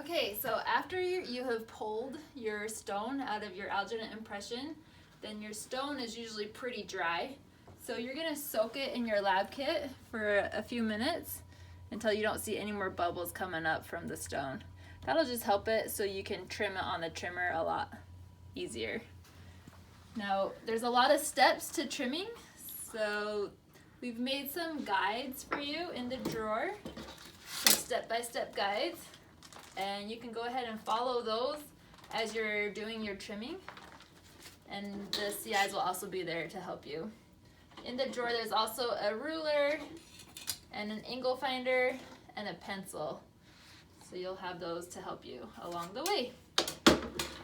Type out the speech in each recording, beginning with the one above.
Okay, so after you have pulled your stone out of your alginate impression, then your stone is usually pretty dry. So you're gonna soak it in your lab kit for a few minutes until you don't see any more bubbles coming up from the stone. That'll just help it so you can trim it on the trimmer a lot easier. Now, there's a lot of steps to trimming, so we've made some guides for you in the drawer, some step-by-step guides, and you can go ahead and follow those as you're doing your trimming, and the CIs will also be there to help you. In the drawer, there's also a ruler and an angle finder and a pencil, so you'll have those to help you along the way.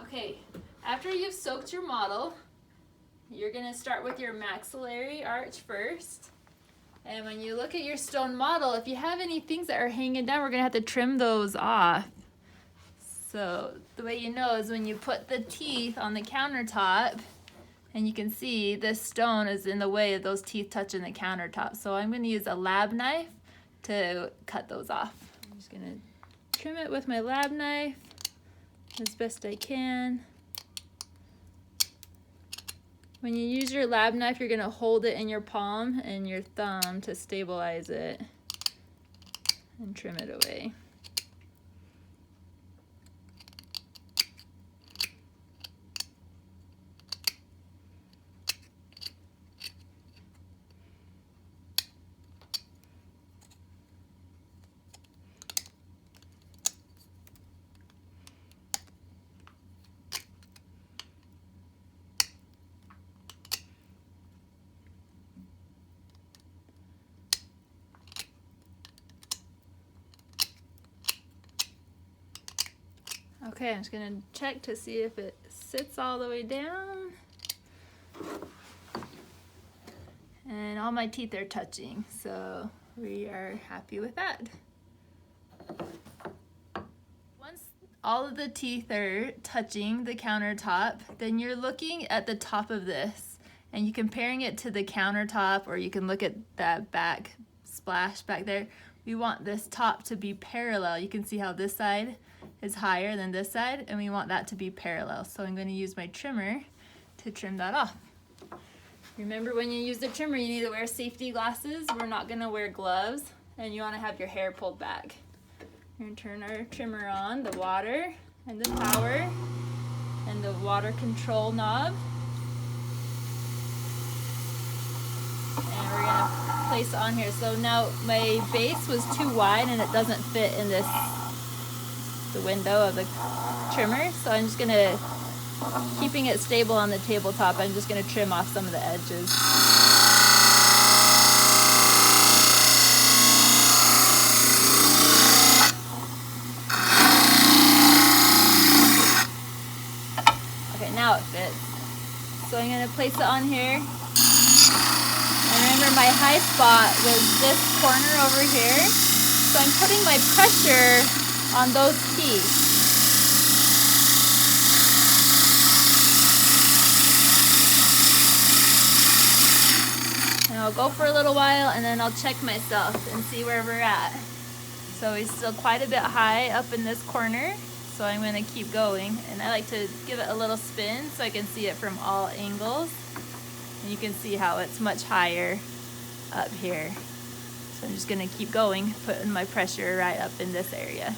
Okay, after you've soaked your model, you're gonna start with your maxillary arch first. And when you look at your stone model, if you have any things that are hanging down, we're gonna have to trim those off. So the way you know is when you put the teeth on the countertop, and you can see this stone is in the way of those teeth touching the countertop. So I'm gonna use a lab knife to cut those off. I'm just gonna trim it with my lab knife as best I can. When you use your lab knife, you're gonna hold it in your palm and your thumb to stabilize it and trim it away. Okay, I'm just gonna check to see if it sits all the way down. And all my teeth are touching, so we are happy with that. Once all of the teeth are touching the countertop, then you're looking at the top of this and you're comparing it to the countertop, or you can look at that back splash back there. We want this top to be parallel. You can see how this side is higher than this side, and we want that to be parallel. So I'm going to use my trimmer to trim that off. Remember, when you use the trimmer, you need to wear safety glasses. We're not going to wear gloves, and you want to have your hair pulled back. We're going to turn our trimmer on, the water and the power and the water control knob. And we're going to place it on here. So now my base was too wide and it doesn't fit in the window of the trimmer, so I'm just gonna, keeping it stable on the tabletop, I'm just gonna trim off some of the edges. Okay, now it fits. So I'm gonna place it on here. And remember, my high spot was this corner over here, so I'm putting my pressure on those teeth. And I'll go for a little while and then I'll check myself and see where we're at. So he's still quite a bit high up in this corner, so I'm going to keep going. And I like to give it a little spin so I can see it from all angles. And you can see how it's much higher up here. So I'm just going to keep going, putting my pressure right up in this area.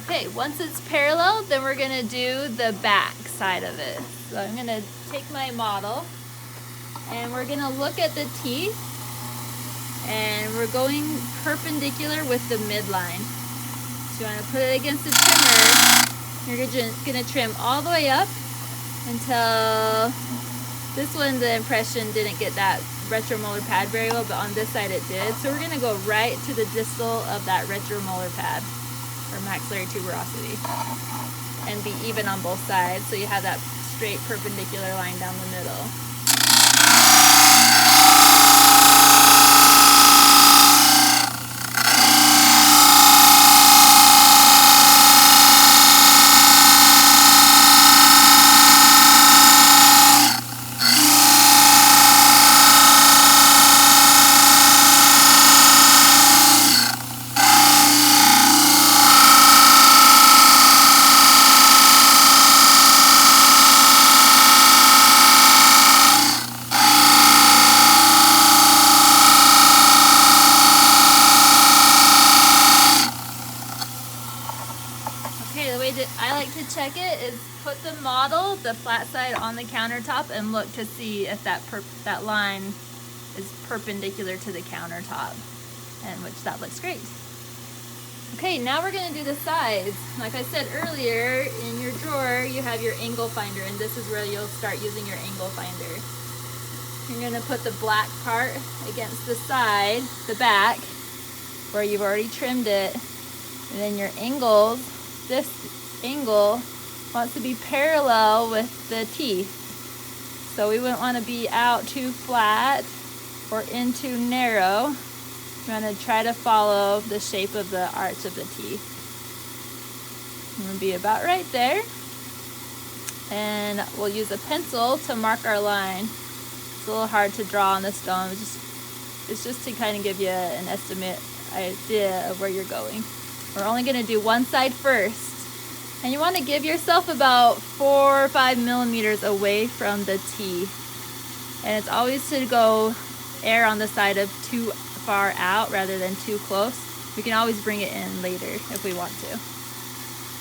Okay, once it's parallel, then we're gonna do the back side of it. So I'm gonna take my model and we're gonna look at the teeth, and we're going perpendicular with the midline. So you wanna put it against the trimmer. You're just gonna trim all the way up until this one, the impression didn't get that retromolar pad very well, but on this side it did. So we're gonna go right to the distal of that retromolar pad, or maxillary tuberosity. and be even on both sides, so you have that straight perpendicular line down the middle. The way that I like to check it is put the model, the flat side, on the countertop and look to see if that line is perpendicular to the countertop, and which that looks great. Okay, now we're going to do the sides. Like I said earlier, in your drawer you have your angle finder, and this is where you'll start using your angle finder. You're going to put the black part against the side, the back, where you've already trimmed it, and then your angles. This angle wants to be parallel with the teeth. So we wouldn't want to be out too flat or in too narrow. We're going to try to follow the shape of the arch of the teeth. I'm going to be about right there. And we'll use a pencil to mark our line. It's a little hard to draw on the stone. It's just to kind of give you an estimate idea of where you're going. We're only going to do one side first. And you want to give yourself about 4 or 5 millimeters away from the teeth. And it's always to go err on the side of too far out rather than too close. We can always bring it in later if we want to.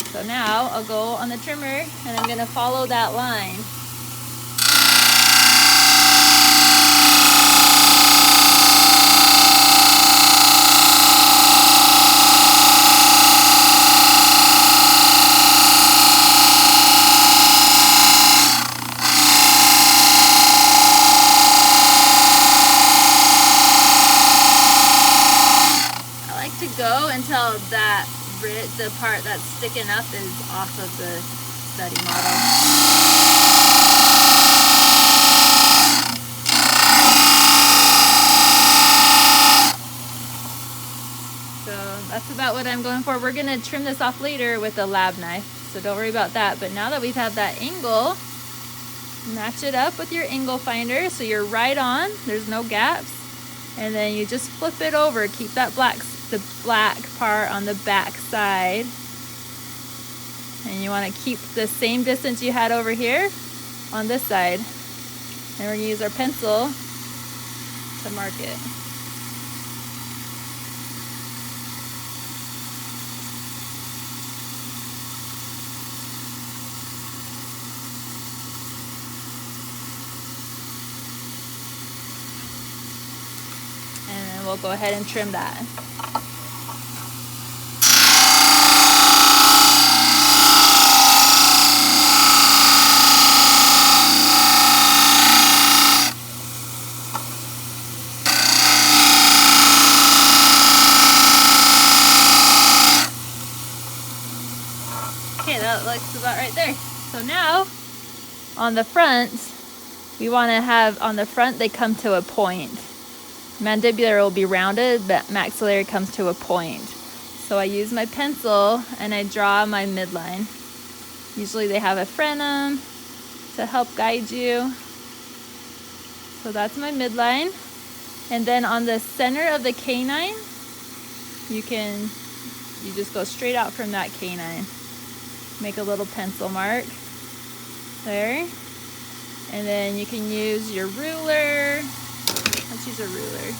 So now I'll go on the trimmer and I'm going to follow that line. Go until the part that's sticking up is off of the study model. So that's about what I'm going for. We're going to trim this off later with a lab knife, so don't worry about that. But now that we've had that angle, match it up with your angle finder so you're right on, there's no gaps, and then you just flip it over. Keep that the black part on the back side, and you want to keep the same distance you had over here on this side, and we're going to use our pencil to mark it. And then we'll go ahead and trim that. Okay, that looks about right there. So now, on the front, we want to have, on the front, they come to a point. Mandibular will be rounded, but maxillary comes to a point. So I use my pencil and I draw my midline. Usually they have a frenum to help guide you. So that's my midline. And then on the center of the canine, you just go straight out from that canine. Make a little pencil mark there. And then you can use your ruler. Let's use a ruler.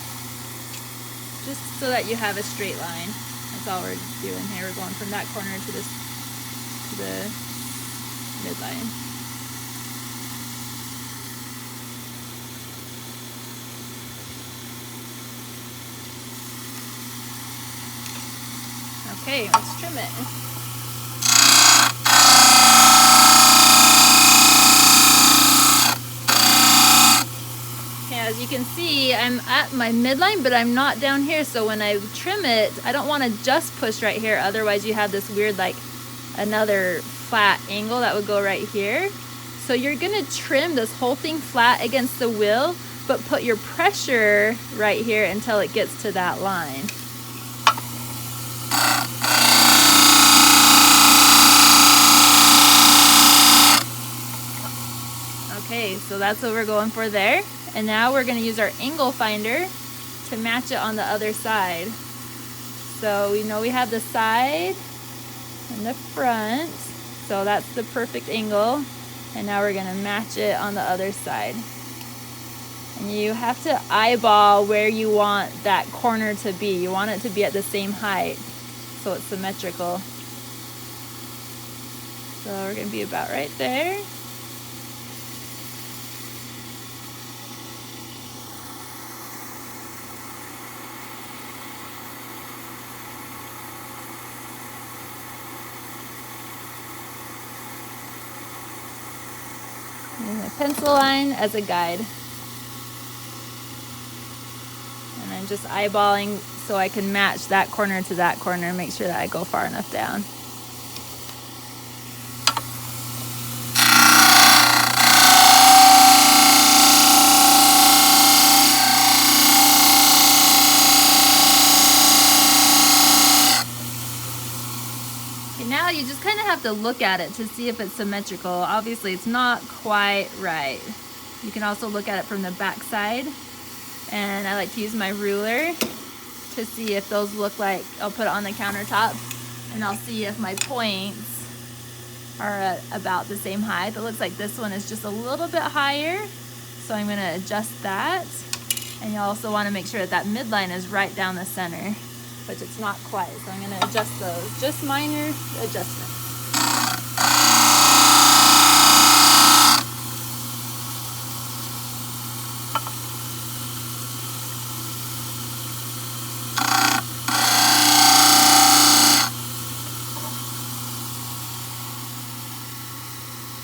Just so that you have a straight line. That's all we're doing here. We're going from that corner to the midline. Okay, let's trim it. As you can see, I'm at my midline, but I'm not down here, so when I trim it, I don't want to just push right here, otherwise you have this weird, like, another flat angle that would go right here. So you're gonna trim this whole thing flat against the wheel, but put your pressure right here until it gets to that line. Okay, so that's what we're going for there. And now we're gonna use our angle finder to match it on the other side. So we know we have the side and the front, so that's the perfect angle. And now we're gonna match it on the other side. And you have to eyeball where you want that corner to be. You want it to be at the same height, so it's symmetrical. So we're gonna be about right there. Using a pencil line as a guide. And I'm just eyeballing so I can match that corner to that corner and make sure that I go far enough down. Now you just kind of have to look at it to see if it's symmetrical. Obviously it's not quite right. You can also look at it from the back side, and I like to use my ruler to see if those look like, I'll put it on the countertop and I'll see if my points are at about the same height. It looks like this one is just a little bit higher, so I'm going to adjust that. And you also want to make sure that that midline is right down the center, which it's not quite, so I'm going to adjust those. Just minor adjustments.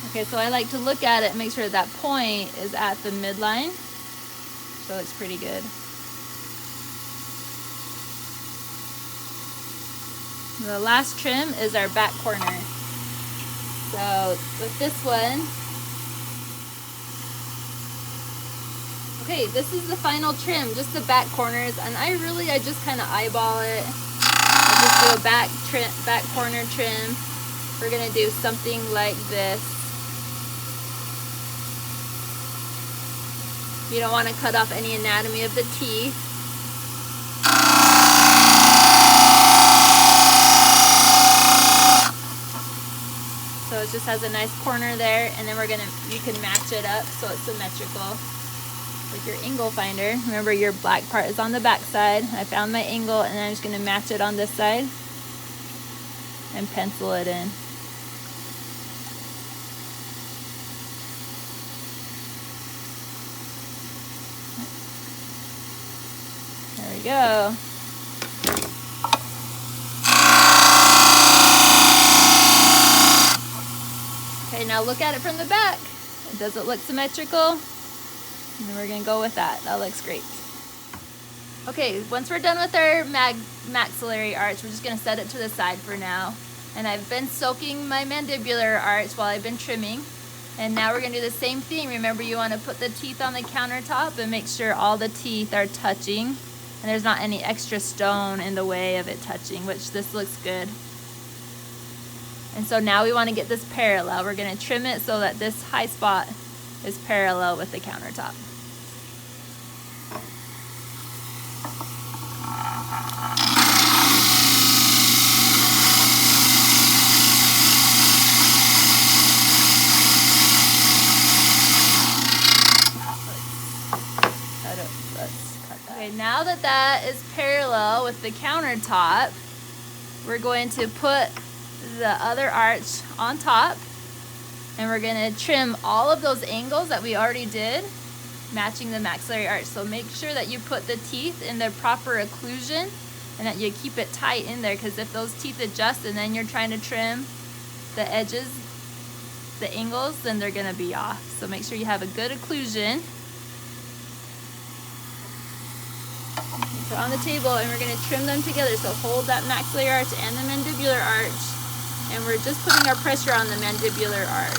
Okay, so I like to look at it and make sure that point is at the midline, so it looks pretty good. The last trim is our back corner. So with this one, okay, this is the final trim, just the back corners, and I just kind of eyeball it. I just do a back corner trim. We're gonna do something like this. You don't want to cut off any anatomy of the teeth. So it just has a nice corner there, and then you can match it up so it's symmetrical with your angle finder. Remember, your black part is on the back side. I found my angle, and I'm just going to match it on this side and pencil it in. There we go. Okay, now look at it from the back. Does it look symmetrical? And then we're gonna go with that. That looks great. Okay, once we're done with our maxillary arch, we're just gonna set it to the side for now. And I've been soaking my mandibular arch while I've been trimming. And now we're gonna do the same thing. Remember, you wanna put the teeth on the countertop and make sure all the teeth are touching and there's not any extra stone in the way of it touching, which this looks good. And so now we want to get this parallel. We're going to trim it so that this high spot is parallel with the countertop. Okay, now that that is parallel with the countertop, we're going to put the other arch on top, and we're going to trim all of those angles that we already did, matching the maxillary arch. So make sure that you put the teeth in their proper occlusion and that you keep it tight in there, because if those teeth adjust and then you're trying to trim the edges, the angles, then they're going to be off. So make sure you have a good occlusion. Put on the table, and we're going to trim them together. So hold that maxillary arch and the mandibular arch and we're just putting our pressure on the mandibular arch.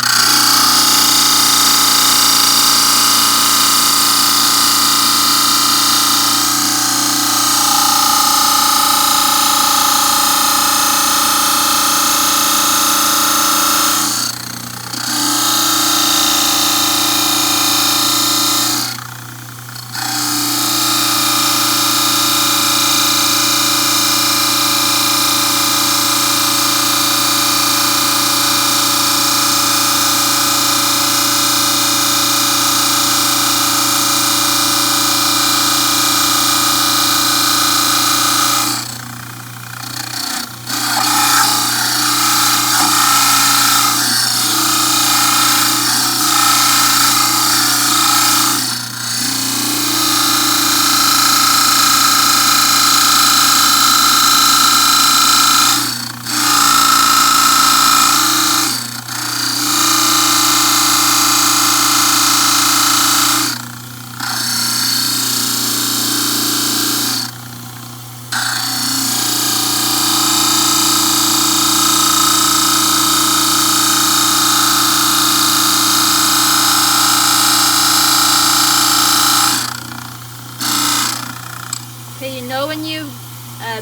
Okay, you know when you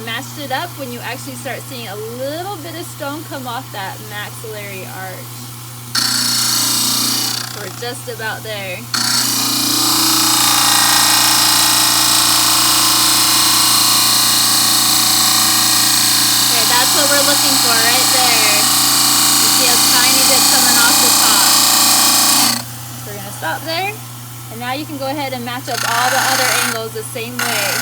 matched it up, when you actually start seeing a little bit of stone come off that maxillary arch. We're just about there. Okay, that's what we're looking for right there. You see a tiny bit coming off the top. So we're gonna stop there, and now you can go ahead and match up all the other angles the same way.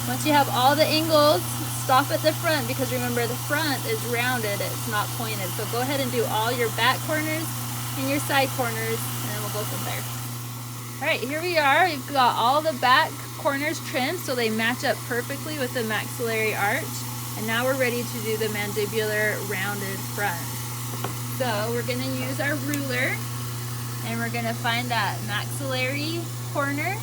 Once you have all the angles, stop at the front, because remember the front is rounded, it's not pointed. So go ahead and do all your back corners and your side corners, and then we'll go from there. All right, here we are. We've got all the back corners trimmed so they match up perfectly with the maxillary arch. And now we're ready to do the mandibular rounded front. So we're gonna use our ruler, and we're gonna find that maxillary corner,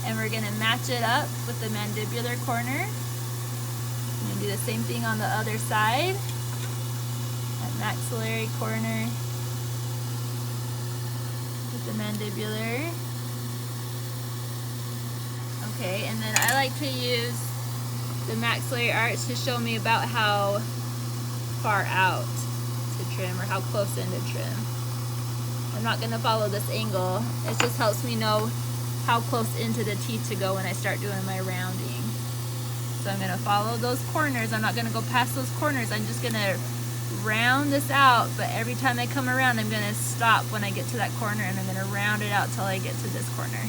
and we're gonna match it up with the mandibular corner. I'm gonna do the same thing on the other side. That maxillary corner with the mandibular. Okay, and then I like to use the maxillary arch to show me about how far out to trim, or how close in to trim. I'm not gonna follow this angle. It just helps me know how close into the teeth to go when I start doing my rounding. So I'm gonna follow those corners. I'm not gonna go past those corners. I'm just gonna round this out, but every time I come around, I'm gonna stop when I get to that corner, and I'm gonna round it out till I get to this corner.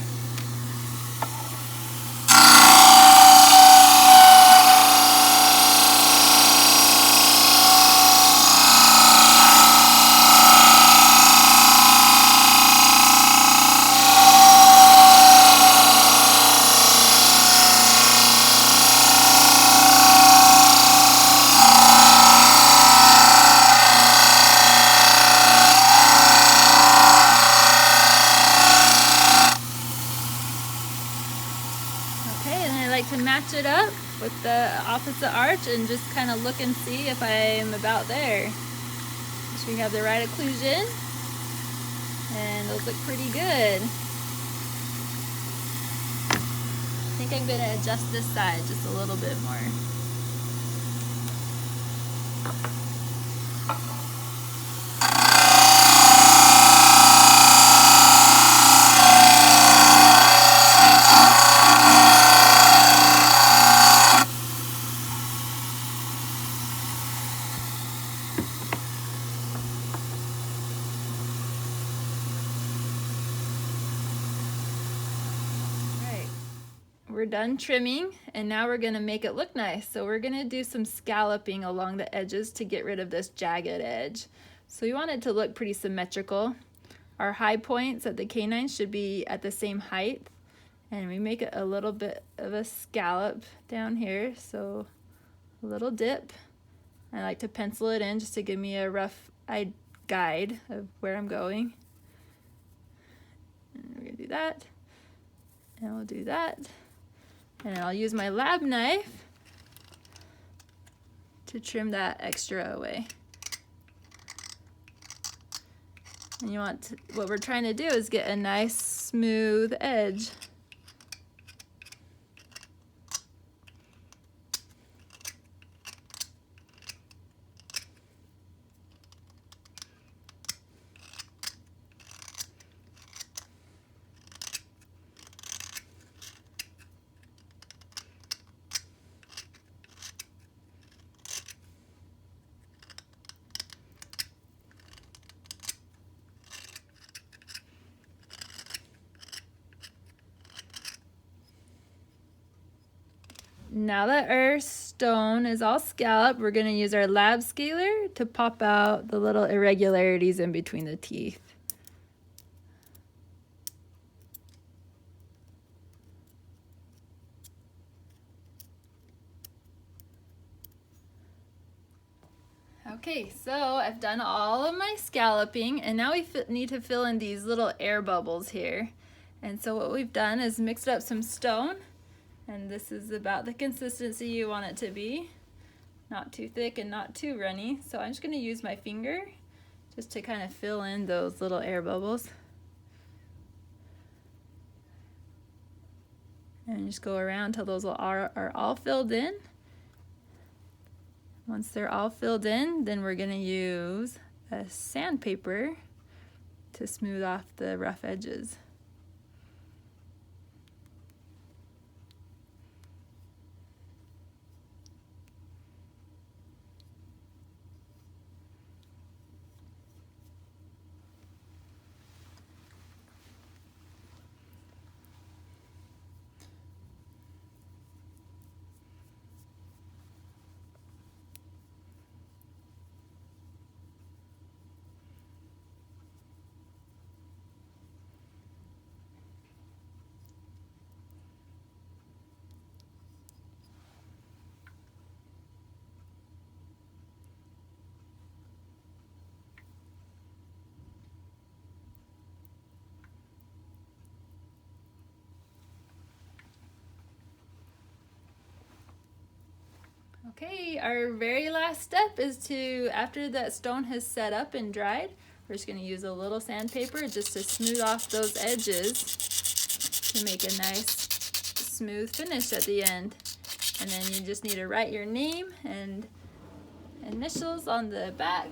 To match it up with the opposite arch and just kind of look and see if I'm about there. Make sure you have the right occlusion, and those look pretty good. I think I'm going to adjust this side just a little bit more. We're done trimming, and now we're gonna make it look nice. So we're gonna do some scalloping along the edges to get rid of this jagged edge. So we want it to look pretty symmetrical. Our high points at the canines should be at the same height, and we make it a little bit of a scallop down here. So a little dip. I like to pencil it in just to give me a rough guide of where I'm going. And we're gonna do that, and we'll do that. And I'll use my lab knife to trim that extra away. And you want to, what we're trying to do is get a nice smooth edge. Now that our stone is all scalloped, we're going to use our lab scaler to pop out the little irregularities in between the teeth. Okay, so I've done all of my scalloping, and now we need to fill in these little air bubbles here. And so what we've done is mixed up some stone, and this is about the consistency you want it to be. Not too thick and not too runny. So I'm just going to use my finger just to kind of fill in those little air bubbles. And just go around till those are all filled in. Once they're all filled in, then we're going to use a sandpaper to smooth off the rough edges. Okay, our very last step is to, after that stone has set up and dried, we're just going to use a little sandpaper just to smooth off those edges to make a nice smooth finish at the end. And then you just need to write your name and initials on the back